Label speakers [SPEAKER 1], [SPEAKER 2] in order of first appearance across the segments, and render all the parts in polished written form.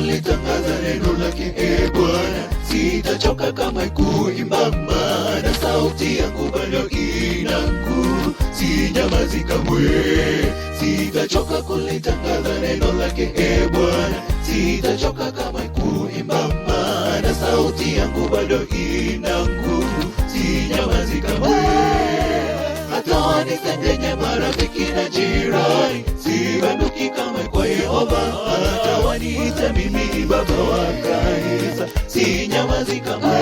[SPEAKER 1] kulitangaza neno lake, Bwana. Sitachoka kamwe kuimba, maana sauti yangu bado ina nguvu. Sinyamazi kamwe, sitachoka kulitangaza neno lake, Bwana. Sitachoka kamwe kuimba, maana sauti yangu bado ina nguvu. Sinyamazi kamwe. Hata wanisengenye marafiki na jirani, sibanduki kamwe kwa Yehova. Hata waniita mimi baba wa kanisa, sinyamazi kamwe.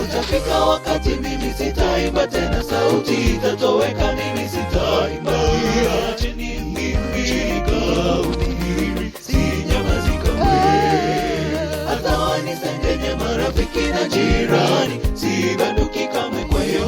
[SPEAKER 1] Utafika wakati mimi sitaimba tena, sauti itatoweka, mimi sitaimba. Acheni mimi nikahubiri, sinyamazi kamwe. Hata wanisengenye marafiki na jirani, sibanduki kamwe kwa Yehova.